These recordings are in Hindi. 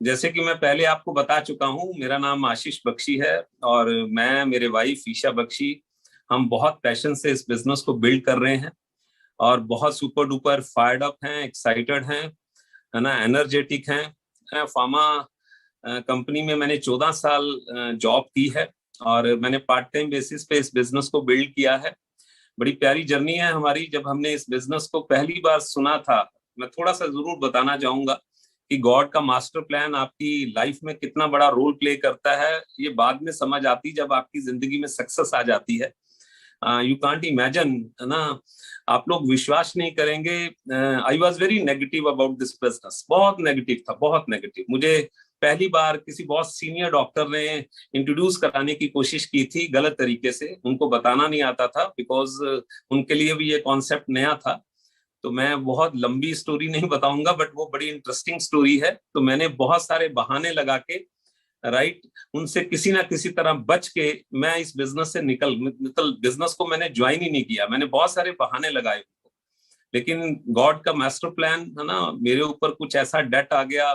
जैसे कि मैं पहले आपको बता चुका हूँ, मेरा नाम आशीष बख्शी है। और मैं, मेरे वाइफ ईशा बख्शी, हम बहुत पैशन से इस बिजनेस को बिल्ड कर रहे हैं और बहुत सुपर डुपर फायर्ड अप हैं, एक्साइटेड हैं, है ना, एनर्जेटिक हैं। फार्मा कंपनी में मैंने 14 साल जॉब की है और मैंने पार्ट टाइम बेसिस पे इस बिजनेस को बिल्ड किया है। बड़ी प्यारी जर्नी है हमारी। जब हमने इस बिजनेस को पहली बार सुना था, मैं थोड़ा सा जरूर बताना चाहूंगा कि गॉड का मास्टर प्लान आपकी लाइफ में कितना बड़ा रोल प्ले करता है, ये बाद में समझ आती जब आपकी जिंदगी में सक्सेस आ जाती है। यू कांट इमेजिन, है ना, आप लोग विश्वास नहीं करेंगे। I was very negative about this business, बहुत नेगेटिव था, बहुत नेगेटिव। मुझे पहली बार किसी बहुत सीनियर डॉक्टर ने इंट्रोड्यूस कराने की कोशिश की थी, गलत तरीके से, उनको बताना नहीं आता था, बिकॉज उनके लिए भी ये कॉन्सेप्ट नया था। तो मैं बहुत लंबी स्टोरी नहीं बताऊंगा, बट वो बड़ी इंटरेस्टिंग स्टोरी है। तो मैंने बहुत सारे बहाने लगा के, राइट, उनसे किसी ना किसी तरह बच के मैं इस बिजनेस से निकल बिजनेस को मैंने ज्वाइन ही नहीं किया। मैंने बहुत सारे बहाने लगाए, लेकिन गॉड का मास्टर प्लान, है ना, मेरे ऊपर कुछ ऐसा डेट आ गया,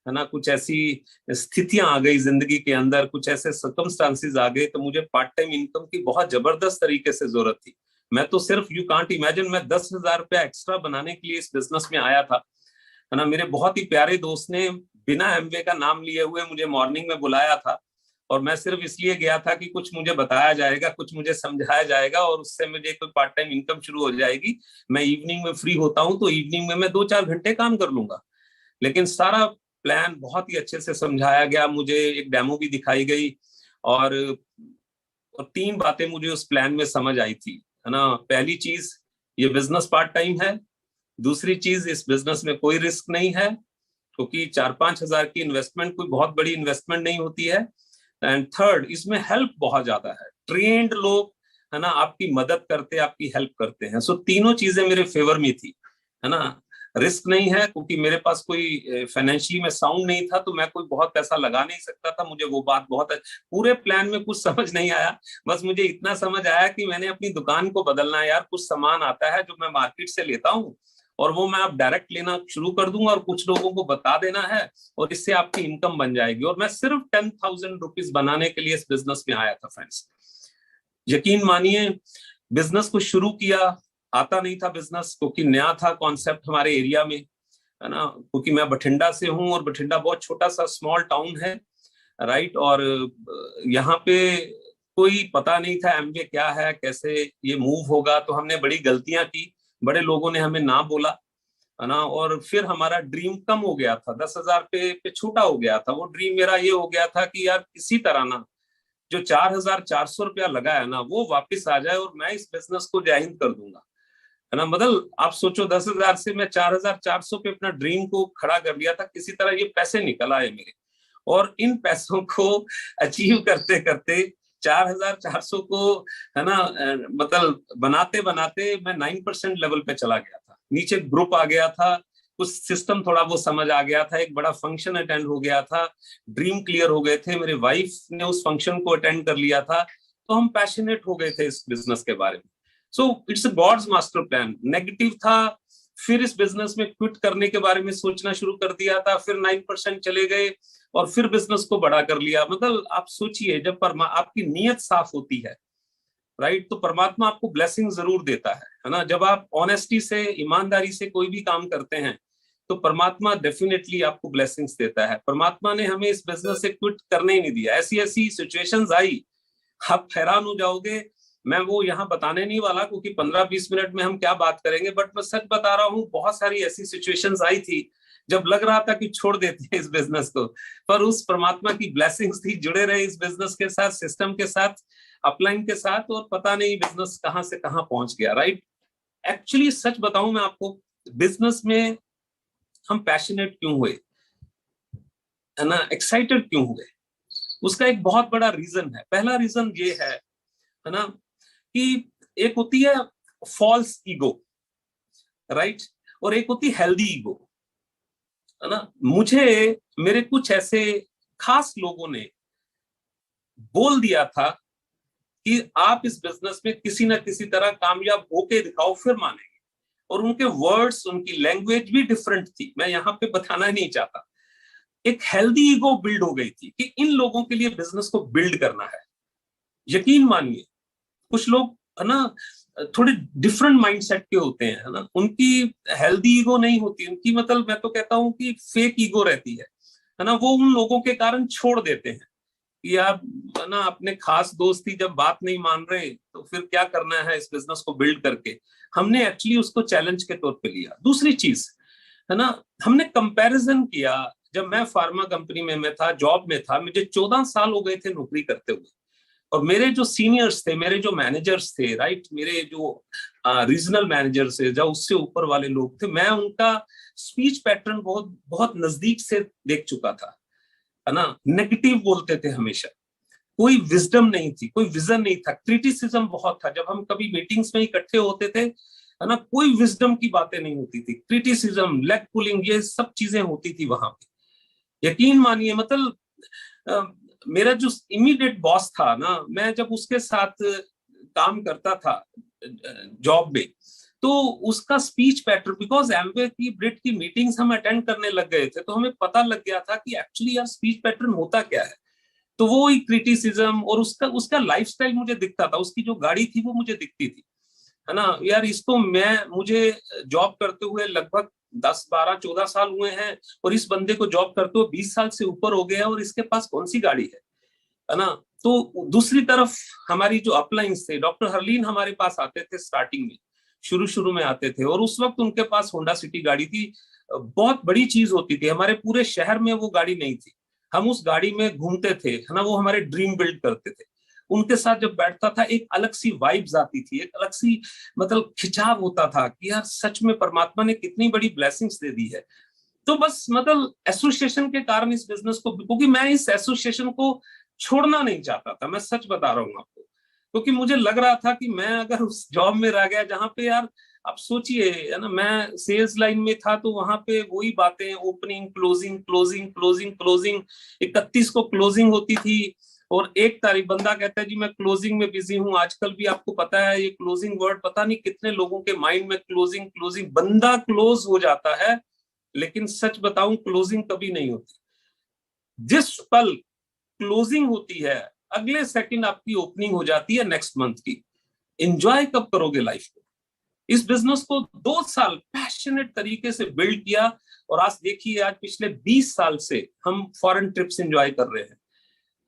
है ना, कुछ ऐसी स्थितियां आ गई जिंदगी के अंदर, कुछ ऐसे सर्कमस्टांसिस आ गए, तो मुझे पार्ट टाइम इनकम की बहुत जबरदस्त तरीके से जरूरत थी। मैं तो सिर्फ, यू कांट इमेजिन, मैं 10,000 रुपया एक्स्ट्रा बनाने के लिए इस बिजनेस में आया था, है ना। मेरे बहुत ही प्यारे दोस्त ने बिना एमवे का नाम लिए हुए मुझे मॉर्निंग में बुलाया था, और मैं सिर्फ इसलिए गया था कि कुछ मुझे बताया जाएगा, कुछ मुझे समझाया जाएगा, और उससे मुझे कोई पार्ट टाइम इनकम शुरू हो जाएगी। मैं इवनिंग में फ्री होता हूँ, तो इवनिंग में मैं 2-4 घंटे काम कर लूंगा। लेकिन सारा प्लान बहुत ही अच्छे से समझाया गया मुझे, एक डेमो भी दिखाई गई, और 3 बातें मुझे उस प्लान में समझ आई थी, है ना। पहली चीज, ये बिजनेस पार्ट टाइम है। दूसरी चीज, इस बिजनेस में कोई रिस्क नहीं है, क्योंकि 4-5 हजार की इन्वेस्टमेंट कोई बहुत बड़ी इन्वेस्टमेंट नहीं होती है। एंड थर्ड, इसमें हेल्प बहुत ज्यादा है, ट्रेंड लोग, है ना, आपकी मदद करते, आपकी हेल्प करते हैं। सो तीनों चीजें मेरे फेवर में थी, है ना। रिस्क नहीं है, क्योंकि मेरे पास कोई फाइनेंशियली मैं साउंड नहीं था, तो मैं कोई बहुत पैसा लगा नहीं सकता था। मुझे वो बात बहुत पूरे प्लान में कुछ समझ नहीं आया। बस मुझे इतना समझ आया कि मैंने अपनी दुकान को बदलना है यार। कुछ सामान आता है जो मैं मार्केट से लेता हूँ, और वो मैं अब डायरेक्ट लेना शुरू कर दूंगा, और कुछ लोगों को बता देना है, और इससे आपकी इनकम बन जाएगी। और मैं सिर्फ 10,000 रुपीज बनाने के लिए इस बिजनेस में आया था फ्रेंड्स। यकीन मानिए, बिजनेस को शुरू किया, आता नहीं था बिजनेस, क्योंकि नया था कॉन्सेप्ट हमारे एरिया में, है ना। क्योंकि मैं बठिंडा से हूँ, और बठिंडा बहुत छोटा सा स्मॉल टाउन है, राइट। और यहाँ पे कोई पता नहीं था एमबीए क्या है, कैसे ये मूव होगा। तो हमने बड़ी गलतियां की, बड़े लोगों ने हमें ना बोला, है ना। और फिर हमारा ड्रीम कम हो गया था, 10,000 पे छोटा हो गया था। वो ड्रीम मेरा ये हो गया था कि यार किसी तरह ना, जो 4,400 रुपया लगा है ना, वो वापस आ जाए, और मैं इस बिजनेस को जय हिंद कर दूंगा, है ना। मतलब आप सोचो, 10,000 से मैं 4,400 पे अपना ड्रीम को खड़ा कर लिया था। किसी तरह ये पैसे निकल आए मेरे, और इन पैसों को अचीव करते करते 4,400 को, है ना, मतलब बनाते बनाते मैं 9% लेवल पे चला गया था। नीचे ग्रुप आ गया था, कुछ सिस्टम थोड़ा वो समझ आ गया था, एक बड़ा फंक्शन अटेंड हो गया था, ड्रीम क्लियर हो गए थे, मेरे वाइफ ने उस फंक्शन को अटेंड कर लिया था। तो हम पैशनेट हो गए थे इस बिजनेस के बारे में। So it's God's master plan. Negative था, फिर इस बिजनेस में क्विट करने के बारे में सोचना शुरू कर दिया था, फिर 9% चले गए, और फिर बिजनेस को बड़ा कर लिया। मतलब आप सोचिए, जब आपकी नीयत साफ होती है, राइट, तो परमात्मा आपको ब्लेसिंग जरूर देता है ना। जब आप ऑनेस्टी से, ईमानदारी से कोई भी काम करते हैं, तो परमात्मा डेफिनेटली आपको ब्लेसिंग्स देता है। परमात्मा ने हमें इस बिजनेस से क्विट करने ही नहीं दिया। ऐसी ऐसी सिचुएशंस आई, आप हैरान हो जाओगे। मैं वो यहाँ बताने नहीं वाला, क्योंकि 15-20 मिनट में हम क्या बात करेंगे, बट मैं सच बता रहा हूँ, बहुत सारी ऐसी सिचुएशंस आई थी जब लग रहा था कि छोड़ देते हैं इस बिजनेस को। पर उस परमात्मा की ब्लेसिंग्स थी, जुड़े रहे इस बिजनेस के साथ, सिस्टम के साथ, अपलाइन के साथ, और पता नहीं बिजनेस कहाँ से कहाँ पहुंच गया, राइट। एक्चुअली सच बताऊं मैं आपको, बिजनेस में हम पैशनेट क्यों हुए, है ना, एक्साइटेड क्यों हुए, उसका एक बहुत बड़ा रीजन है। पहला रीजन ये है ना, कि एक होती है फॉल्स ईगो, राइट, और एक होती है हेल्दी ईगो, है ना। मुझे मेरे कुछ ऐसे खास लोगों ने बोल दिया था कि आप इस बिजनेस में किसी ना किसी तरह कामयाब होके दिखाओ, फिर मानेंगे। और उनके वर्ड्स, उनकी लैंग्वेज भी डिफरेंट थी, मैं यहाँ पे बताना नहीं चाहता। एक हेल्दी ईगो बिल्ड हो गई थी कि इन लोगों के लिए बिजनेस को बिल्ड करना है। यकीन मानिए कुछ लोग है ना थोड़े डिफरेंट माइंडसेट के होते हैं, है ना, उनकी हेल्दी ईगो नहीं होती, उनकी मतलब मैं तो कहता हूं कि फेक ईगो रहती है ना, वो उन लोगों के कारण छोड़ देते हैं कि यार है ना अपने खास दोस्त ही जब बात नहीं मान रहे तो फिर क्या करना है इस बिजनेस को बिल्ड करके। हमने एक्चुअली उसको चैलेंज के तौर पे लिया। दूसरी चीज है ना, हमने कंपैरिजन किया। जब मैं फार्मा कंपनी में मैं था, जॉब में था, मुझे 14 साल हो गए थे नौकरी करते हुए, और मेरे जो सीनियर्स थे, मेरे जो मैनेजर्स थे, राइट, मेरे जो रीजनल मैनेजर्स थे, जो उससे ऊपर वाले लोग थे, मैं उनका स्पीच पैटर्न बहुत बहुत नजदीक से देख चुका था, है ना। नेगेटिव बोलते थे हमेशा, कोई विजडम नहीं थी, कोई विजन नहीं था, क्रिटिसिज्म बहुत था। जब हम कभी मीटिंग्स में इकट्ठे होते थे, है ना, कोई विजडम की बातें नहीं होती थी, क्रिटिसिज्म, लेग पुलिंग, ये सब चीजें होती थी वहां पे। यकीन मानिए मतलब मेरा जो इमीडिएट बॉस था ना, मैं जब उसके साथ काम करता था जॉब में, तो उसका स्पीच पैटर्न, बिकॉज एमवे की ब्रिट की मीटिंग्स हम अटेंड करने लग गए थे, तो हमें पता लग गया था कि एक्चुअली यार स्पीच पैटर्न होता क्या है। तो वो ही क्रिटिसिज्म, और उसका उसका लाइफस्टाइल मुझे दिखता था, उसकी जो गाड़ी थी वो मुझे दिखती थी, है ना। यार इसको मुझे जॉब करते हुए लगभग 10 12 14 साल हुए हैं, और इस बंदे को जॉब करते हुए 20 साल से ऊपर हो गया है, और इसके पास कौन सी गाड़ी है ना। तो दूसरी तरफ हमारी जो अपलाइंस थे, डॉक्टर हरलीन हमारे पास आते थे स्टार्टिंग में, शुरू शुरू में आते थे, और उस वक्त उनके पास होंडा सिटी गाड़ी थी। बहुत बड़ी चीज होती थी, हमारे पूरे शहर में वो गाड़ी नहीं थी, हम उस गाड़ी में घूमते थे, है ना, वो हमारे ड्रीम बिल्ड करते थे। उनके साथ जब बैठता था एक अलग सी वाइब्स आती थी, एक अलग सी मतलब खिंचाव होता था कि यार सच में परमात्मा ने कितनी बड़ी ब्लेसिंग्स दे दी है। तो बस मतलब एसोसिएशन के कारण इस बिजनेस को, क्योंकि मैं इस एसोसिएशन को छोड़ना नहीं चाहता था, मैं सच बता रहा हूँ आपको, क्योंकि मुझे लग रहा था कि मैं अगर उस जॉब में रह गया जहां पे यार, आप सोचिए, है ना, मैं सेल्स लाइन में था, तो वहां पे वही बातें, opening closing closing closing closing, 31 को क्लोजिंग होती थी, और 1 तारीख बंदा कहता है जी मैं क्लोजिंग में बिजी हूँ। आजकल भी आपको पता है ये क्लोजिंग वर्ड, पता नहीं कितने लोगों के माइंड में क्लोजिंग क्लोजिंग, बंदा क्लोज हो जाता है, लेकिन सच बताऊं क्लोजिंग कभी नहीं होती। जिस पल क्लोजिंग होती है, अगले सेकंड आपकी ओपनिंग हो जाती है नेक्स्ट मंथ की। एंजॉय कब करोगे लाइफ को? इस बिजनेस को 2 साल पैशनेट तरीके से बिल्ड किया, और आज देखिए, आज पिछले 20 साल से हम फॉरेन ट्रिप्स एंजॉय कर रहे हैं,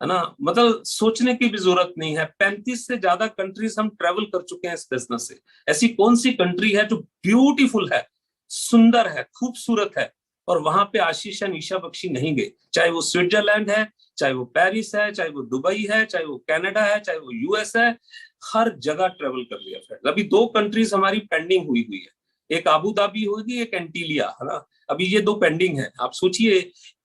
है ना। मतलब सोचने की भी जरूरत नहीं है, 35 से ज्यादा कंट्रीज हम ट्रेवल कर चुके हैं इस बिजनेस से। ऐसी कौन सी कंट्री है जो ब्यूटीफुल है, सुंदर है, खूबसूरत है, और वहां पे आशीष या निशा बख्शी नहीं गए? चाहे वो स्विट्जरलैंड है, चाहे वो पेरिस है, चाहे वो दुबई है, चाहे वो कनाडा है, चाहे वो यूएस है, हर जगह ट्रेवल कर लिया फ्रेंड्स। अभी 2 कंट्रीज हमारी पेंडिंग हुई हुई है, एक आबू धाबी होगी, एक एंटीलिया, है ना। अभी ये 2 पेंडिंग है। आप सोचिए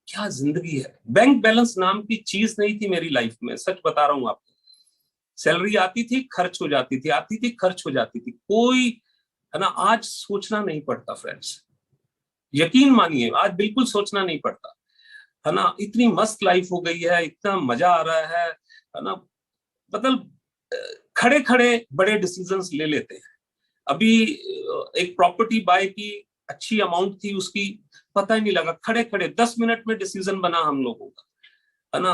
क्या जिंदगी है। बैंक बैलेंस नाम की चीज नहीं थी मेरी लाइफ में, सच बता रहा हूं आपको। सैलरी आती थी, खर्च हो जाती थी, आती थी, खर्च हो जाती थी, कोई, है ना, आज सोचना नहीं पड़ता फ्रेंड्स। यकीन मानिए आज बिल्कुल सोचना नहीं पड़ता, है ना। इतनी मस्त लाइफ हो गई है, इतना मजा आ रहा है ना। मतलब खड़े खड़े बड़े डिसीजंस ले लेते हैं। अभी एक प्रॉपर्टी बाय की, अच्छी अमाउंट थी उसकी, पता ही नहीं लगा, खड़े खड़े 10 मिनट में डिसीजन बना हम लोगों का, है ना।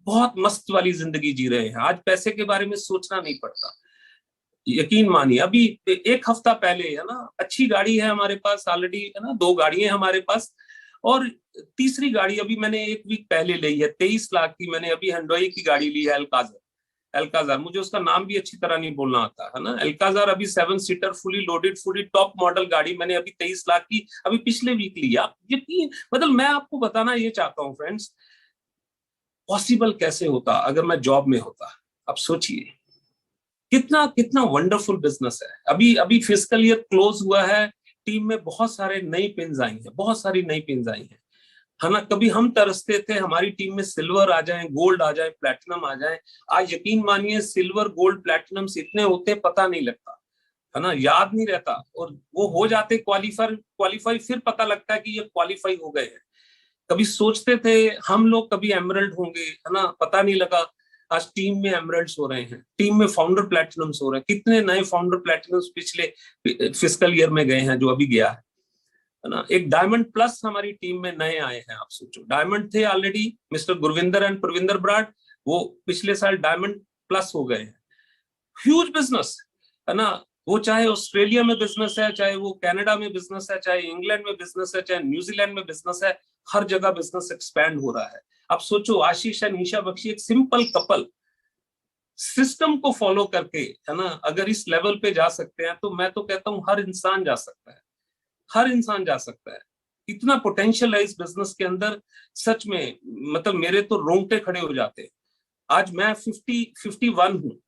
बहुत मस्त वाली जिंदगी जी रहे हैं, आज पैसे के बारे में सोचना नहीं पड़ता। यकीन मानिए अभी 1 हफ्ता पहले, है ना, अच्छी गाड़ी है हमारे पास ऑलरेडी, है ना, 2 गाड़ियां हैं हमारे पास, और तीसरी गाड़ी अभी मैंने 1 वीक पहले ली है, 23 लाख की। मैंने अभी हंडोई की गाड़ी ली है, अल्काज़र। एल्काजार, मुझे उसका नाम भी अच्छी तरह नहीं बोलना आता, है ना। एल्काजार अभी 7 seater fully loaded, fully top model गाड़ी मैंने अभी 23 लाख की अभी पिछले वीक लिया। यकीन मतलब मैं आपको बताना ये चाहता हूँ फ्रेंड्स, पॉसिबल कैसे होता अगर मैं जॉब में होता। आप सोचिए कितना कितना वंडरफुल बिजनेस है। अभी अभी फिस्कल ईयर क्लोज हुआ है, टीम में बहुत सारे नई पिन्स आई हैं, बहुत सारी नई पिन्स आई हैं, है ना। कभी हम तरसते थे हमारी टीम में सिल्वर आ जाए, गोल्ड आ जाए, प्लैटिनम आ जाए। आज यकीन मानिए सिल्वर गोल्ड प्लैटिनम इतने होते पता नहीं लगता, है ना, याद नहीं रहता, और वो हो जाते क्वालिफाई, फिर पता लगता है कि ये क्वालिफाई हो गए हैं। कभी सोचते थे हम लोग कभी एमरल्ड होंगे, है ना, पता नहीं लगा, आज टीम में एमरल्ड्स हो रहे हैं, टीम में फाउंडर प्लैटिनम्स हो रहे हैं। कितने नए फाउंडर प्लैटिनम्स पिछले फिस्कल ईयर में गए हैं, जो अभी गया है है ना। एक डायमंड प्लस हमारी टीम में नए आए हैं, आप सोचो, डायमंड थे already Mr Gurvinder and Pravinder Brar, वो पिछले साल डायमंड प्लस हो गए हैं। ह्यूज बिजनेस, है ना। वो चाहे ऑस्ट्रेलिया में बिजनेस है, चाहे वो कनाडा में बिजनेस है, चाहे इंग्लैंड में बिजनेस है, चाहे न्यूजीलैंड में बिजनेस है, हर जगह बिजनेस एक्सपैंड हो रहा है। अब सोचो, आशीष एंड ईशा बख्शी एक सिंपल कपल सिस्टम को फॉलो करके, है ना, अगर इस लेवल पे जा सकते हैं, तो मैं तो कहता हूं हर इंसान जा सकता है, हर इंसान जा सकता है। इतना पोटेंशियल है इस बिजनेस के अंदर, सच में, मतलब मेरे तो रोंगटे खड़े हो जाते हैं। आज मैं 51 हूँ,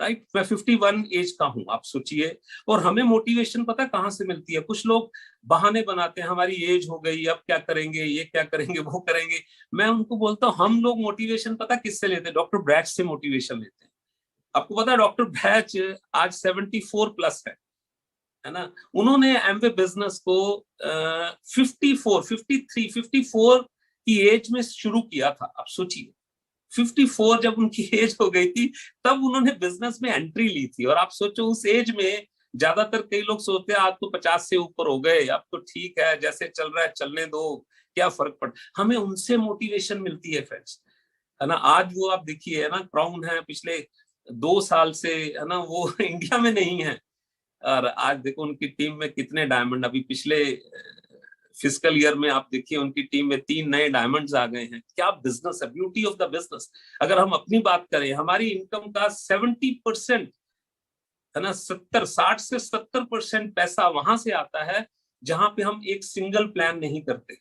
राइट, मैं 51 एज का हूं, आप सोचिए। और हमें मोटिवेशन पता कहां से मिलती है? कुछ लोग बहाने बनाते हैं, हमारी एज हो गई, अब क्या करेंगे, ये क्या करेंगे, वो करेंगे। मैं उनको बोलता हूँ, हम लोग मोटिवेशन पता किससे लेते हैं? डॉक्टर ब्रैच से मोटिवेशन लेते हैं। आपको पता है डॉक्टर ब्रैच आज 74 प्लस है ना। उन्होंने एमवे बिजनेस को 54 की एज में शुरू किया था। आप सोचिए, 54 जब उनकी एज हो गई थी, तब उन्होंने बिजनेस में एंट्री ली थी। और आप सोचो, उस एज में ज्यादातर कई लोग सोचते हैं आज तो 50 से ऊपर हो गए, अब तो ठीक है, जैसे चल रहा है चलने दो, क्या फर्क पड़। हमें उनसे मोटिवेशन मिलती है फ्रेंड्स, है ना। आज वो आप देखिए, है ना, क्राउन है, पिछले 2 साल से, है ना, वो इंडिया में नहीं है। और आज देखो उनकी टीम में कितने डायमंड, अभी पिछले फिजिकल ईयर में आप देखिए उनकी टीम में 3 नए डायमंड्स आ गए हैं। क्या बिजनेस है, ब्यूटी ऑफ द बिजनेस। अगर हम अपनी बात करें, हमारी इनकम का 70%, है ना, 60 से 70% पैसा वहां से आता है जहां पे हम एक सिंगल प्लान नहीं करते।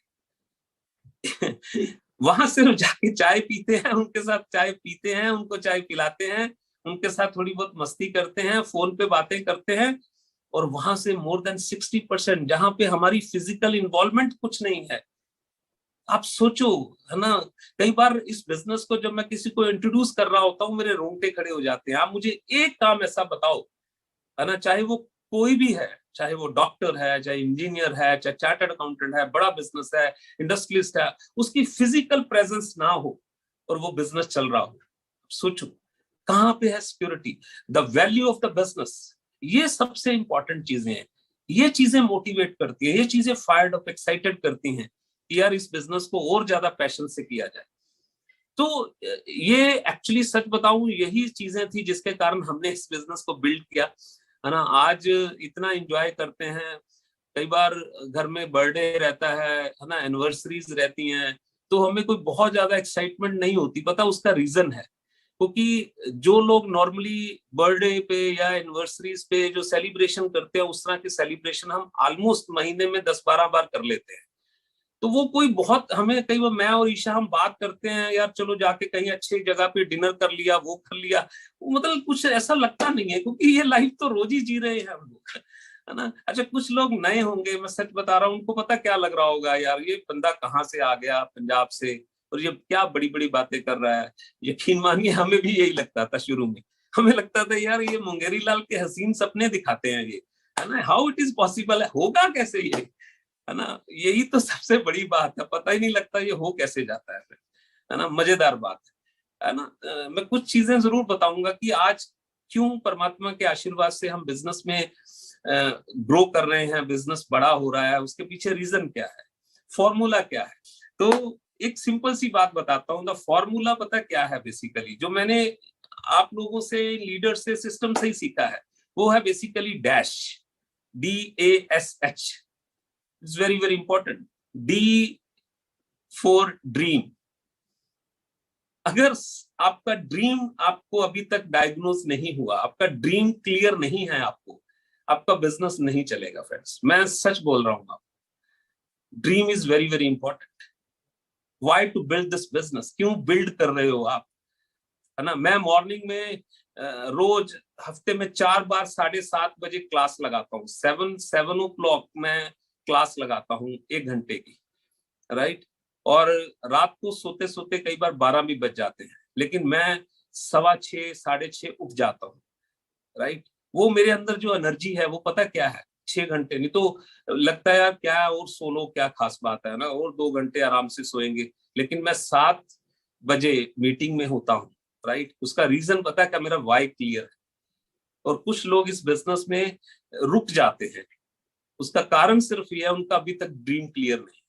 वहां सिर्फ जाके चाय पीते हैं, उनके साथ चाय पीते हैं, उनको चाय पिलाते हैं, उनके साथ थोड़ी बहुत मस्ती करते हैं, फोन पे बातें करते हैं। और वहां से मोर देन 60%, जहां पे हमारी फिजिकल इन्वॉल्वमेंट कुछ नहीं है। आप सोचो, है ना। कई बार इस बिजनेस को जब मैं किसी को इंट्रोड्यूस कर रहा होता हूँ, मेरे रोंगटे खड़े हो जाते हैं। आप मुझे एक काम ऐसा बताओ, है ना, चाहे वो कोई भी है, चाहे वो डॉक्टर है, चाहे इंजीनियर है, चाहे चार्टर्ड अकाउंटेंट है, बड़ा बिजनेस है, इंडस्ट्रियलिस्ट है, उसकी फिजिकल प्रेजेंस ना हो और वो बिजनेस चल रहा हो, सोचो कहां पे है security, the value of the business. ये सबसे इंपॉर्टेंट चीजें हैं। ये चीजें मोटिवेट करती है, ये चीजें फायर्ड अप, एक्साइटेड करती हैं कि यार इस बिजनेस को और ज्यादा पैशन से किया जाए। तो ये एक्चुअली सच बताऊं, यही चीजें थी जिसके कारण हमने इस बिजनेस को बिल्ड किया, है ना। आज इतना एंजॉय करते हैं। कई बार घर में बर्थडे रहता है ना, एनिवर्सरीज रहती हैं, तो हमें कोई बहुत ज्यादा एक्साइटमेंट नहीं होती। पता उसका रीजन है, क्योंकि जो लोग नॉर्मली बर्थडे पे या एनिवर्सरीज पे जो सेलिब्रेशन करते हैं, उस तरह के सेलिब्रेशन हम ऑलमोस्ट महीने में 10-12 बार कर लेते हैं। तो वो कोई बहुत, हमें कई बार मैं और ईशा हम बात करते हैं, यार चलो जाके कहीं अच्छी जगह पे डिनर कर लिया, वो कर लिया, मतलब कुछ ऐसा लगता नहीं है, क्योंकि ये लाइफ तो रोज ही जी रहे हैं हम लोग, है ना। अच्छा, कुछ लोग नए होंगे, मैं सच बता रहा हूँ, उनको पता क्या लग रहा होगा, यार ये बंदा कहाँ से आ गया पंजाब से, और ये क्या बड़ी बड़ी बातें कर रहा है। यकीन मानिए, हमें भी यही लगता था शुरू में। हमें लगता था यार ये मुंगेरी लाल के हसीन सपने दिखाते हैं ये, है ना, हाउ इट इज पॉसिबल, है, होगा कैसे ये, है ना। यही तो सबसे बड़ी बात है, पता ही नहीं लगता ये हो कैसे जाता है ना। मजेदार बात है ना। मैं कुछ चीजें जरूर बताऊंगा कि आज क्यों परमात्मा के आशीर्वाद से हम बिजनेस में ग्रो कर रहे हैं, बिजनेस बड़ा हो रहा है, उसके पीछे रीजन क्या है, फॉर्मूला क्या है। तो एक सिंपल सी बात बताता हूँ, द फॉर्मूला पता क्या है बेसिकली, जो मैंने आप लोगों से, लीडर से, सिस्टम से ही सीखा है, वो है basically dash, DASH। It's very very important. D for dream. अगर आपका ड्रीम आपको अभी तक डायग्नोज नहीं हुआ, आपका ड्रीम क्लियर नहीं है, आपका बिजनेस नहीं चलेगा फ्रेंड्स, मैं सच बोल रहा हूं। आप dream is very very important. Why to build this business, क्यों बिल्ड कर रहे हो आप, है ना। मैं मॉर्निंग में रोज हफ्ते में 4 बार 7:30 बजे क्लास लगाता हूँ। 7 o'clock मैं क्लास लगाता हूँ 1 घंटे की, राइट। और रात को सोते सोते कई बार 12 भी बज जाते हैं, लेकिन मैं 6:15 6:30 उठ जाता हूँ, राइट। वो मेरे अंदर जो एनर्जी है, वो पता क्या है, 6 घंटे नहीं तो लगता है यार क्या और सो लो, क्या खास बात है ना, और 2 घंटे आराम से सोएंगे। लेकिन मैं 7 बजे मीटिंग में होता हूँ, राइट। उसका रीजन पता है क्या, मेरा वाई क्लियर है। और कुछ लोग इस बिजनेस में रुक जाते हैं, उसका कारण सिर्फ ये है, उनका अभी तक ड्रीम क्लियर नहीं है।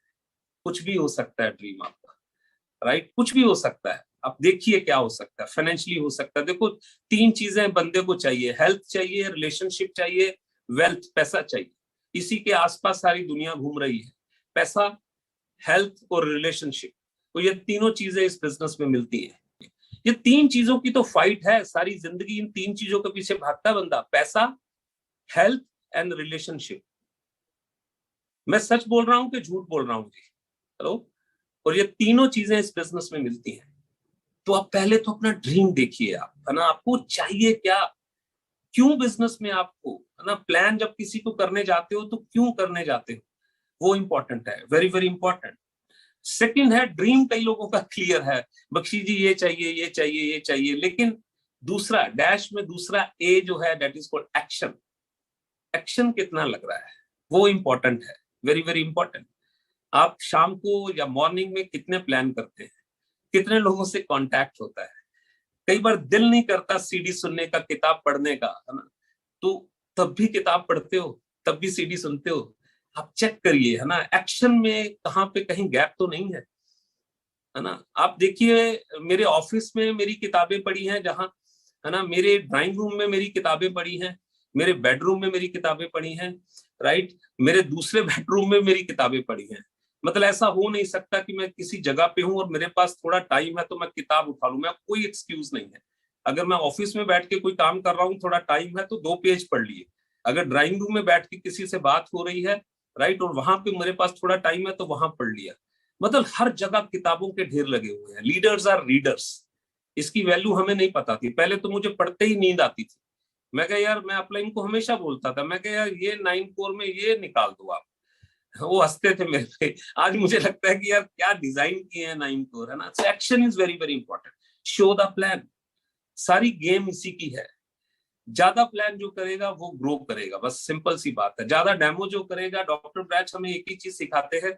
कुछ भी हो सकता है ड्रीम आपका, राइट, कुछ भी हो सकता है। आप देखिए क्या हो सकता है, फाइनेंशियली हो सकता है। देखो 3 चीजें बंदे को चाहिए, हेल्थ चाहिए, रिलेशनशिप चाहिए, वेल्थ, पैसा चाहिए। इसी के आसपास सारी दुनिया घूम रही है, पैसा, हेल्थ और रिलेशनशिप। तो ये तीनों चीजें इस बिजनेस में मिलती हैं। ये 3 चीजों की तो फाइट है, सारी जिंदगी इन 3 चीजों के पीछे भागता बंदा, पैसा, हेल्थ एंड रिलेशनशिप। मैं सच बोल रहा हूं कि झूठ बोल रहा हूं जी? हेलो। और ये तीनों चीजें इस बिजनेस में मिलती हैं। तो आप पहले तो अपना ड्रीम देखिए, आप, है ना, आपको चाहिए क्या, क्यों बिजनेस में आपको, है ना, प्लान जब किसी को करने जाते हो तो क्यों करने जाते हो, वो इंपॉर्टेंट है, वेरी वेरी इंपॉर्टेंट। सेकंड है ड्रीम, कई लोगों का क्लियर है, बख्शी जी ये चाहिए, ये चाहिए, ये चाहिए, लेकिन दूसरा डैश में दूसरा ए जो है, that is called action. Action कितना लग रहा है, वो इंपॉर्टेंट है, वेरी वेरी इंपॉर्टेंट। आप शाम को या मॉर्निंग में कितने प्लान करते हैं, कितने लोगों से कांटेक्ट होता है। कई बार दिल नहीं करता सीडी सुनने का, किताब पढ़ने का, है ना, तो तब भी किताब पढ़ते हो, तब भी सीडी सुनते हो। आप चेक करिए, है ना, एक्शन में कहाँ पे कहीं गैप तो नहीं है ना। आप देखिए मेरे ऑफिस में मेरी किताबें पड़ी हैं जहां, है ना, मेरे ड्राइंग रूम में मेरी किताबें पड़ी हैं, मेरे बेडरूम में मेरी किताबें पड़ी हैं, राइट, मेरे दूसरे बेडरूम में मेरी किताबें पड़ी हैं। मतलब ऐसा हो नहीं सकता कि मैं किसी जगह पे हूं और मेरे पास थोड़ा टाइम है तो मैं किताब उठा लूं, मैं कोई एक्सक्यूज नहीं है। अगर मैं ऑफिस में बैठ के कोई काम कर रहा हूँ, थोड़ा टाइम है तो 2 पेज पढ़ लिए। अगर ड्राइंग रूम में बैठ के किसी से बात हो रही है, राइट, और वहां पे मेरे पास थोड़ा टाइम है तो वहां पढ़ लिया। मतलब हर जगह किताबों के ढेर लगे हुए हैं। Leaders are readers. इसकी वैल्यू हमें नहीं पता थी, पहले तो मुझे पढ़ते ही नींद आती थी। मैं कहा यार, मैं अपलाइन को हमेशा बोलता था, मैं कहा यार ये 9 कोर में ये निकाल दो आप। वो हंसते थे मेरे पे। आज मुझे लगता है कि यार क्या डिजाइन किए हैं 9 कोर, है ना। So action is very very important. Show the plan. सारी गेम इसी की है। ज्यादा प्लान जो करेगा वो ग्रो करेगा, बस सिंपल सी बात है। ज्यादा डेमो जो करेगा, डॉक्टर ब्रैच हमें एक ही चीज सिखाते हैं,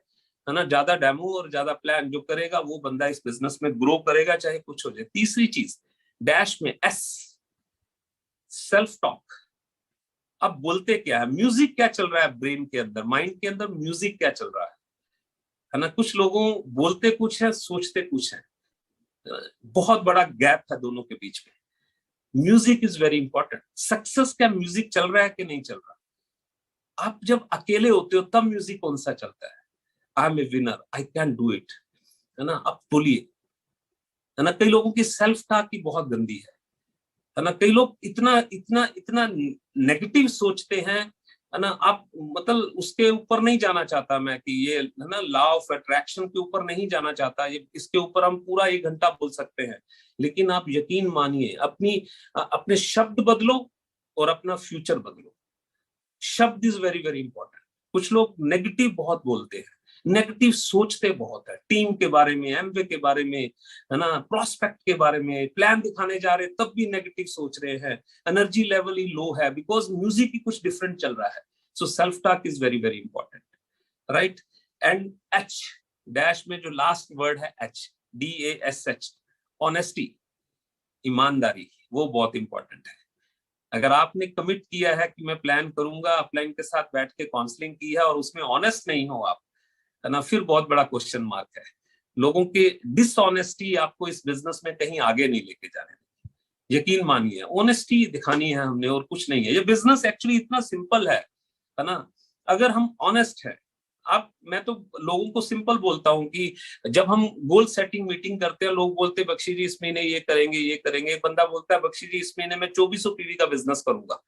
है ना, ज्यादा डेमो और ज्यादा प्लान जो करेगा वो बंदा इस बिजनेस में ग्रो करेगा, चाहे कुछ हो जाए। तीसरी चीज डैश में एस, सेल्फ टॉक। अब बोलते क्या है, म्यूजिक क्या चल रहा है ब्रेन के अंदर, माइंड के अंदर म्यूजिक क्या चल रहा है ना। कुछ लोगों बोलते कुछ है, सोचते कुछ है। बहुत बड़ा गैप है दोनों के बीच में। Music is very important. Success का म्यूजिक चल रहा है कि नहीं चल रहा। आप जब अकेले होते हो तब म्यूजिक कौन सा चलता है, I am a winner, I can do it, है ना। आप बोलिए, है ना। कई लोगों की सेल्फ टॉक की बहुत गंदी है ना। कई लोग इतना इतना इतना नेगेटिव सोचते हैं, है ना। आप मतलब उसके ऊपर नहीं जाना चाहता मैं कि ये, है ना, लॉ ऑफ अट्रैक्शन के ऊपर नहीं जाना चाहता। ये इसके ऊपर हम पूरा 1 घंटा बोल सकते हैं। लेकिन आप यकीन मानिए, अपने शब्द बदलो और अपना फ्यूचर बदलो। शब्द इज वेरी वेरी इंपॉर्टेंट। कुछ लोग नेगेटिव बहुत बोलते हैं, नेगेटिव सोचते बहुत है, टीम के बारे में, एमवे के बारे में, है ना, प्रोस्पेक्ट के बारे में। प्लान दिखाने जा रहे तब भी नेगेटिव सोच रहे हैं। एनर्जी लेवल ही लो है, बिकॉज म्यूजिक ही कुछ डिफरेंट चल रहा है। So self talk is very very important, right. And H dash में जो लास्ट वर्ड है, एच, DASH, ऑनेस्टी, ईमानदारी, वो बहुत इंपॉर्टेंट है। अगर आपने कमिट किया है कि मैं प्लान करूंगा, अपलाइन के साथ बैठ के काउंसलिंग की है और उसमें ऑनेस्ट नहीं हो आप, है ना, फिर बहुत बड़ा क्वेश्चन मार्क है। लोगों की डिसऑनेस्टी आपको इस बिजनेस में कहीं आगे नहीं लेके जाने देगी। यकीन मानिए, ऑनेस्टी दिखानी है हमने और कुछ नहीं है। ये बिजनेस एक्चुअली इतना सिंपल है ना। अगर हम ऑनेस्ट है, आप, मैं तो लोगों को सिंपल बोलता हूं कि जब हम गोल सेटिंग मीटिंग करते हैं, लोग बोलते हैं बख्शी जी इस महीने ये करेंगे, ये करेंगे। एक बंदा बोलता है बख्शी जी इस महीने में 2400 पीवी का बिजनेस करूंगा।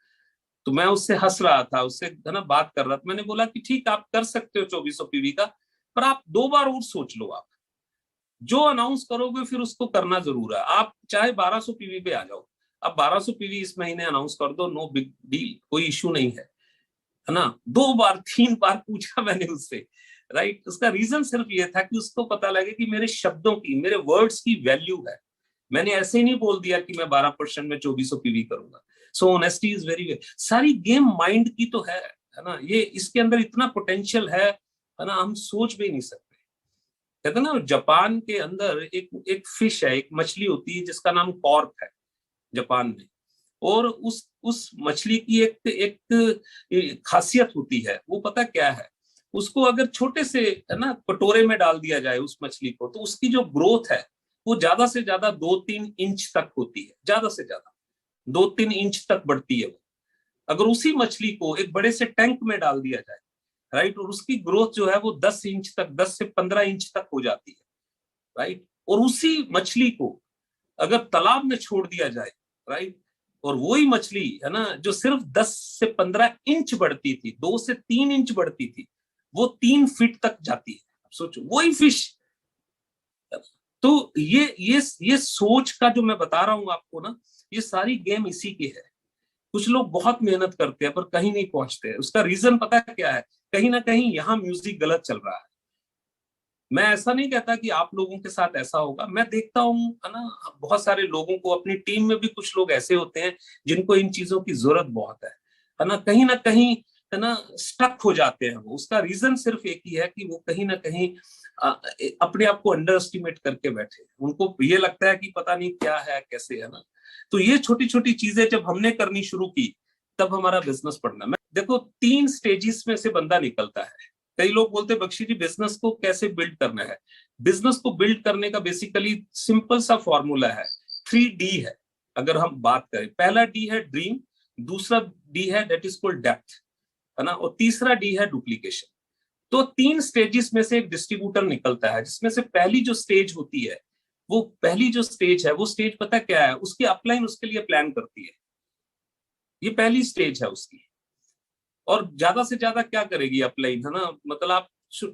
तो मैं उससे हंस रहा था, उससे, है ना, बात कर रहा था। मैंने बोला कि ठीक, आप कर सकते हो 2400 पीवी का, पर आप 2 बार और सोच लो। आप जो अनाउंस करोगे फिर उसको करना जरूर है। आप चाहे 1200 पीवी पे आ जाओ, अब 1200 पीवी इस महीने अनाउंस कर दो, नो बिग डील, कोई इश्यू नहीं है ना। 2 बार 3 बार पूछा मैंने उससे, राइट। उसका रीजन सिर्फ ये था कि उसको पता लगे कि मेरे शब्दों की, मेरे वर्ड्स की वैल्यू है। मैंने ऐसे ही नहीं बोल दिया कि मैं 12% में 2400 पीवी करूंगा। सो ऑनेस्टी इज वेरी, सारी गेम माइंड की तो है ना। ये इसके अंदर इतना पोटेंशियल है ना, हम सोच भी नहीं सकते। कहते ना, जापान के अंदर एक एक फिश है, एक मछली होती है जिसका नाम कॉर्क है, जापान में। और उस मछली की एक खासियत होती है, वो पता क्या है, उसको अगर छोटे से है ना कटोरे में डाल दिया जाए उस मछली को, तो उसकी जो ग्रोथ है वो ज्यादा से ज्यादा 2-3 इंच तक होती है, ज्यादा से ज्यादा 2-3 इंच तक बढ़ती है वो। अगर उसी मछली को एक बड़े से टैंक में डाल दिया जाए, राइट, और उसकी ग्रोथ जो है वो 10 इंच तक, 10 से 15 इंच तक हो जाती है, राइट। और उसी मछली को अगर तालाब में छोड़ दिया जाए, राइट, और वही मछली है ना जो सिर्फ 10 से 15 इंच बढ़ती थी, 2 से 3 इंच बढ़ती थी, वो 3 फीट तक जाती है। सोचो वही फिश। तो ये सोच का जो मैं बता रहा हूं आपको ना, ये सारी गेम इसी की है। कुछ लोग बहुत मेहनत करते हैं पर कहीं नहीं पहुंचते हैं। उसका रीजन पता है क्या है? कहीं ना कहीं यहाँ म्यूजिक गलत चल रहा है। मैं ऐसा नहीं कहता कि आप लोगों के साथ ऐसा होगा, मैं देखता हूँ है ना, बहुत सारे लोगों को अपनी टीम में भी कुछ लोग ऐसे होते हैं जिनको इन चीजों की जरूरत बहुत है ना कहीं है ना स्टक हो जाते हैं। वो उसका रीजन सिर्फ एक ही है कि वो कहीं ना कहीं अ, अपने आप को अंडर एस्टिमेट करके बैठे। उनको ये लगता है कि पता नहीं क्या है कैसे, है ना। तो ये छोटी छोटी चीजें जब हमने करनी शुरू की, तब हमारा बिजनेस बढ़ना। मैं देखो 3 स्टेजेस में से बंदा निकलता है। कई लोग बोलते हैं बख्शी जी बिजनेस को कैसे बिल्ड करना है। बिजनेस को बिल्ड करने का बेसिकली सिंपल सा फॉर्मूला है, 3D है। अगर हम बात करें, पहला डी है ड्रीम, दूसरा डी है दैट इज कॉल्ड डेप्थ, है ना, और तीसरा डी है डुप्लीकेशन। तो 3 स्टेजेस में से एक डिस्ट्रीब्यूटर निकलता है, जिसमें से पहली जो स्टेज होती है, वो पहली जो स्टेज है, वो स्टेज पता क्या है, उसकी अपलाइन उसके लिए प्लान करती है। ये पहली स्टेज है उसकी। और ज्यादा से ज्यादा क्या करेगी अपलाइन, है ना, मतलब आप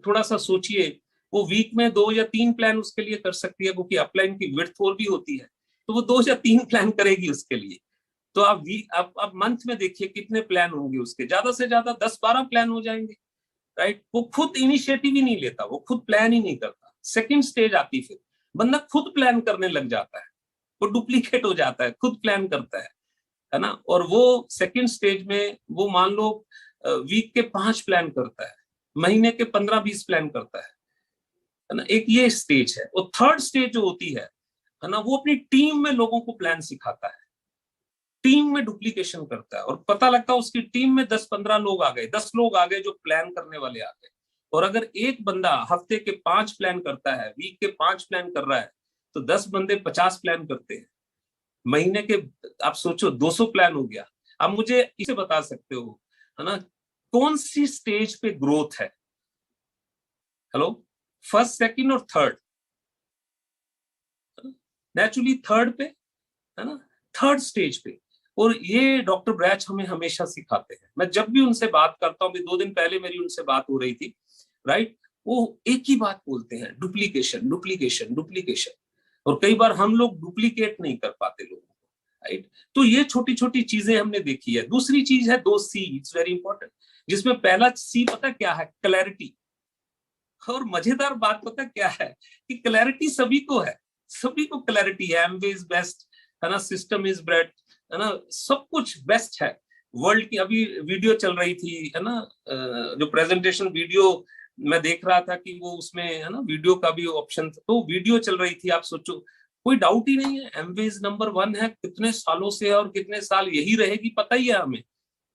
थोड़ा सा सोचिए, वो वीक में 2 या 3 प्लान उसके लिए कर सकती है, क्योंकि अपलाइन की विड्थ और भी होती है। तो वो 2 या 3 प्लान करेगी उसके लिए। तो आप वीक आप मंथ में देखिए कितने प्लान होंगे उसके, ज्यादा से ज्यादा 10-12 प्लान हो जाएंगे, राइट। वो खुद इनिशिएटिव ही नहीं लेता, वो खुद प्लान ही नहीं करता। सेकंड स्टेज आती, फिर बंदा खुद प्लान करने लग जाता है, वो डुप्लीकेट हो जाता है, खुद प्लान करता है ना। और वो सेकंड स्टेज में वो मान लो वीक के 5 प्लान करता है, महीने के 15-20 प्लान करता है ना। एक ये स्टेज है। और थर्ड स्टेज जो होती है ना, वो अपनी टीम में लोगों को प्लान सिखाता है, टीम में डुप्लीकेशन करता है, और पता लगता है उसकी टीम में 10-15 लोग आ गए, 10 लोग आ गए जो प्लान करने वाले आ गए। और अगर एक बंदा हफ्ते के 5 प्लान करता है, वीक के 5 प्लान कर रहा है, तो 10 बंदे 50 प्लान करते हैं महीने के। आप सोचो 200 प्लान हो गया। अब मुझे इसे बता सकते हो, है ना, कौन सी स्टेज पे ग्रोथ है? हेलो, फर्स्ट, सेकंड और थर्ड? नेचुरली थर्ड पे, है ना, थर्ड स्टेज पे। और ये डॉक्टर ब्रैच हमें हमेशा सिखाते हैं। मैं जब भी उनसे बात करता हूँ, 2 दिन पहले मेरी उनसे बात हो रही थी, राइट, वो एक ही बात बोलते हैं, डुप्लीकेशन डुप्लीकेशन डुप्लीकेशन। और कई बार हम लोग डुप्लीकेट नहीं कर पाते लोगों को, राइट। तो ये छोटी छोटी चीजें हमने देखी है। दूसरी चीज है 2C, इट्स वेरी इंपॉर्टेंट, जिसमें पहला C पता क्या है? क्लैरिटी। और मजेदार बात पता क्या है कि क्लैरिटी सभी को है, सभी को क्लैरिटी है। एमवे इज बेस्ट, है ना, सिस्टम इज ब्रेड, है ना, सब कुछ बेस्ट है। वर्ल्ड की अभी वीडियो चल रही थी, है ना, जो प्रेजेंटेशन वीडियो मैं देख रहा था कि वो उसमें है ना वीडियो का भी ऑप्शन था, तो वीडियो चल रही थी। आप सोचो, कोई डाउट ही नहीं है, एमवे इज नंबर 1 है, कितने सालों से है और कितने साल यही रहेगी, पता ही है हमें।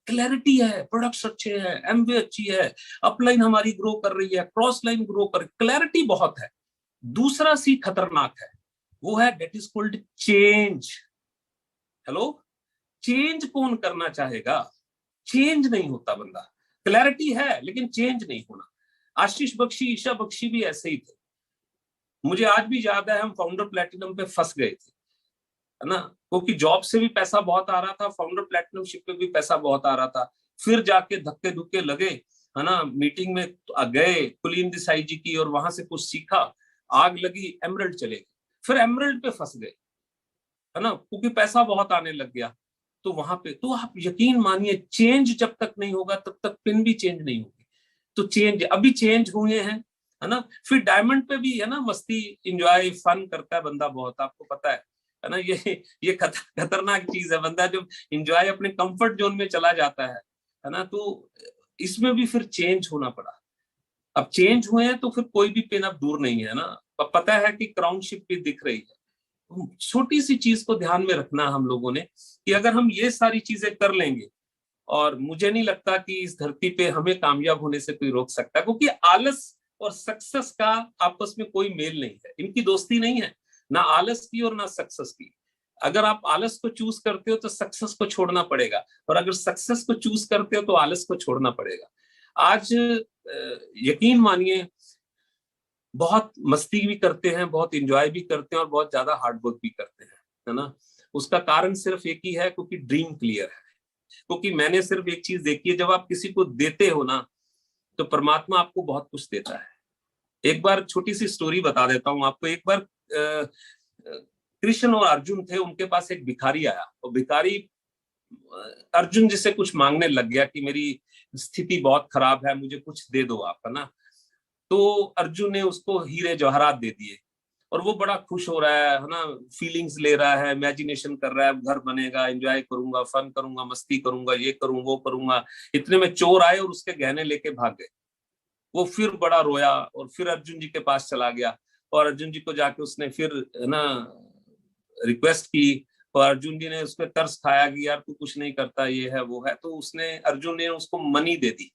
क्लैरिटी है, प्रोडक्ट्स अच्छे हैं, एमवे अच्छी है, अपलाइन हमारी ग्रो कर रही है, क्रॉस लाइन ग्रो कर, क्लैरिटी बहुत है। दूसरा सी खतरनाक है, वो है that is called change. Hello, change कौन करना चाहेगा? चेंज नहीं होता बंदा। क्लैरिटी है लेकिन चेंज नहीं होना। आशीष बख्शी, ईशा बख्शी भी ऐसे ही थे। मुझे आज भी याद है, हम फाउंडर प्लेटिनम पे फंस गए थे, है ना, क्योंकि जॉब से भी पैसा बहुत आ रहा था, फाउंडर प्लेटिनमशिप पे भी पैसा बहुत आ रहा था। फिर जाके धक्के धुक्के लगे, है ना, मीटिंग में गए कुलीन देसाई जी की, और वहां से कुछ सीखा, आग लगी, एमरल्ड चले गए। फिर एमरल्ड पे फंस गए, है ना, क्योंकि पैसा बहुत आने लग गया। तो वहां पे तो आप यकीन मानिए, चेंज जब तक नहीं होगा तब तक पिन भी चेंज नहीं होगी। तो चेंज अभी चेंज हुए हैं, है ना। फिर डायमंड पे भी है ना मस्ती, इंजॉय, फन करता है बंदा बहुत, आपको पता है ना। ये खतरनाक चीज है, बंदा जब इंजॉय अपने कंफर्ट जोन में चला जाता है ना। तो इसमें भी फिर चेंज होना पड़ा। अब चेंज हुए हैं तो फिर कोई भी पिन अब दूर नहीं है ना। अब पता है कि क्राउन शिप भी दिख रही है, छोटी सी चीज को ध्यान में रखना हम लोगों ने कि अगर हम ये सारी चीजें कर लेंगे, और मुझे नहीं लगता कि इस धरती पे हमें कामयाब होने से कोई रोक सकता, क्योंकि आलस और सक्सेस का आपस में कोई मेल नहीं है, इनकी दोस्ती नहीं है, ना आलस की और ना सक्सेस की। अगर आप आलस को चूज करते हो तो सक्सेस को छोड़ना पड़ेगा, और अगर सक्सेस को चूज करते हो तो आलस को छोड़ना पड़ेगा। आज यकीन मानिए बहुत मस्ती भी करते हैं, बहुत इंजॉय भी करते हैं, और बहुत ज्यादा हार्डवर्क भी करते हैं, है ना। उसका कारण सिर्फ एक ही है, क्योंकि ड्रीम क्लियर है। क्योंकि मैंने सिर्फ एक चीज देखी है, जब आप किसी को देते हो ना तो परमात्मा आपको बहुत कुछ देता है। एक बार छोटी सी स्टोरी बता देता हूँ आपको। एक बार कृष्ण और अर्जुन थे, उनके पास एक भिखारी आया, और भिखारी अर्जुन जी से कुछ मांगने लग गया कि मेरी स्थिति बहुत खराब है, मुझे कुछ दे दो आप, है ना। तो अर्जुन ने उसको हीरे जवाहरात दे दिए, और वो बड़ा खुश हो रहा है ना, फीलिंग्स ले रहा है, इमेजिनेशन कर रहा है, घर बनेगा, एंजॉय करूंगा, फन करूंगा, मस्ती करूंगा, ये करूंगा वो करूंगा। इतने में चोर आए और उसके गहने लेके भाग गए। वो फिर बड़ा रोया, और फिर अर्जुन जी के पास चला गया, और अर्जुन जी को जाके उसने फिर है ना रिक्वेस्ट की, और अर्जुन जी ने उस पर तरस खाया कि यार तू कुछ नहीं करता, ये है वो है। तो उसने अर्जुन ने उसको मनी दे दी,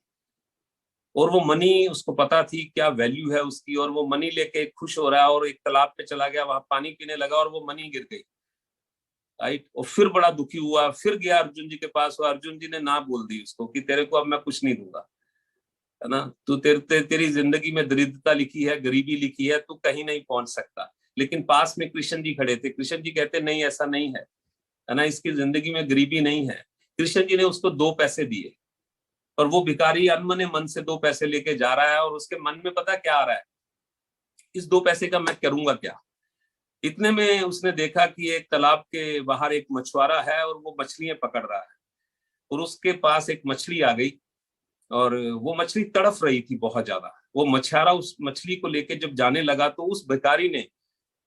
और वो मनी उसको पता थी क्या वैल्यू है उसकी, और वो मनी लेके खुश हो रहा है, और एक तालाब पे चला गया, वहां पानी पीने लगा, और वो मनी गिर गई, राइट। और फिर बड़ा दुखी हुआ, फिर गया अर्जुन जी के पास, और अर्जुन जी ने ना बोल दी उसको कि तेरे को अब मैं कुछ नहीं दूंगा, है ना। तू तेरी जिंदगी में दरिद्रता लिखी है, गरीबी लिखी है, तू कहीं नहीं पहुंच सकता। लेकिन पास में कृष्ण जी खड़े थे, कृष्ण जी कहते नहीं ऐसा नहीं है ना, इसकी जिंदगी में गरीबी नहीं है। कृष्ण जी ने उसको 2 पैसे दिए, और वो भिखारी अनमने मन से 2 पैसे लेके जा रहा है, और उसके मन में पता क्या आ रहा है, इस 2 पैसे का मैं करूंगा क्या। इतने में उसने देखा कि एक तालाब के बाहर एक मछुआरा है, और वो मछलियां पकड़ रहा है, और उसके पास एक मछली आ गई, और वो मछली तड़फ रही थी बहुत ज्यादा। वो मछुआरा उस मछली को लेके जब जाने लगा, तो उस भिखारी ने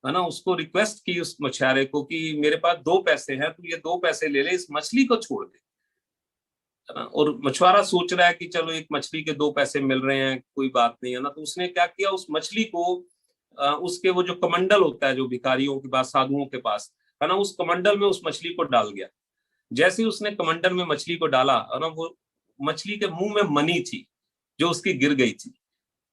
है ना उसको रिक्वेस्ट की, उस मछुआरे को, कि मेरे पास 2 पैसे हैं, तू ये 2 पैसे ले ले, इस मछली को छोड़ दे, है ना। और मछुआरा सोच रहा है कि चलो एक मछली के 2 पैसे मिल रहे हैं, कोई बात नहीं, है ना। तो उसने क्या किया, उस मछली को उसके वो जो कमंडल होता है जो भिखारियों के पास, साधुओं के पास, है ना, उस कमंडल में उस मछली को डाल गया। जैसे ही उसने कमंडल में मछली को डाला, है ना, वो मछली के मुंह में मनी थी जो उसकी गिर गई थी,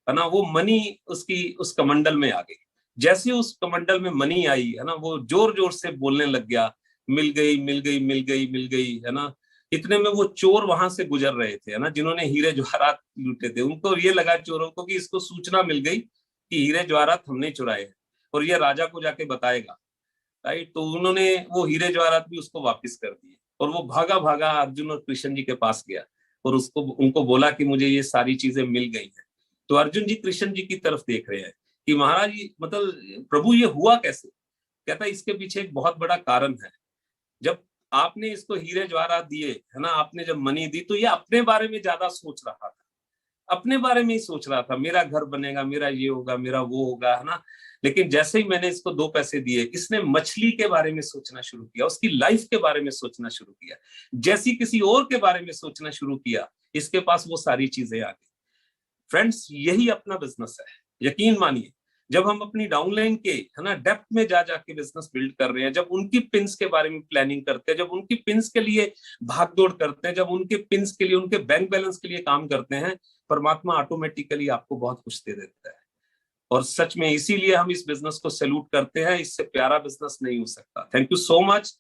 है ना। वो मनी उसकी उस कमंडल में आ गई। जैसे उस कमंडल में मनी आई, है ना, वो जोर जोर से बोलने लग गया, मिल गई मिल गई मिल गई मिल गई, है ना। इतने में वो चोर वहां से गुजर रहे थे, है ना, जिन्होंने हीरे जवाहरात लूटे थे। उनको ये लगा चोरों को कि इसको सूचना मिल गई कि हीरे जवाहरात हमने चुराए हैं, और ये राजा को जाके बताएगा, राइट। तो उन्होंने वो हीरे जवाहरात भी उसको वापस कर दिए, और वो भागा भागा अर्जुन और कृष्ण जी के पास गया, और उसको उनको बोला कि मुझे ये सारी चीजें मिल गई हैं। तो अर्जुन जी कृष्ण जी की तरफ देख रहे हैं कि महाराज ये मतलब प्रभु ये हुआ कैसे। कहता है इसके पीछे एक बहुत बड़ा कारण है। जब आपने इसको हीरे जवाहरात दिए, है ना, आपने जब मनी दी, तो ये अपने बारे में ज्यादा सोच रहा था, अपने बारे में ही सोच रहा था, मेरा घर बनेगा, मेरा ये होगा, मेरा वो होगा, है ना। लेकिन जैसे ही मैंने इसको 2 पैसे दिए, इसने मछली के बारे में सोचना शुरू किया, उसकी लाइफ के बारे में सोचना शुरू किया। जैसी किसी और के बारे में सोचना शुरू किया, इसके पास वो सारी चीजें आ गई। फ्रेंड्स, यही अपना बिजनेस है। यकीन मानिए, जब हम अपनी डाउनलाइन के, है ना, डेप्थ में जा जाके बिजनेस बिल्ड कर रहे हैं, जब उनकी पिंस के बारे में प्लानिंग करते हैं, जब उनकी पिंस के लिए भागदौड़ करते हैं, जब उनके पिंस के लिए, उनके बैंक बैलेंस के लिए काम करते हैं, परमात्मा ऑटोमेटिकली आपको बहुत कुछ दे देता है। और सच में इसीलिए हम इस बिजनेस को सैल्यूट करते हैं, इससे प्यारा बिजनेस नहीं हो सकता। Thank you so much.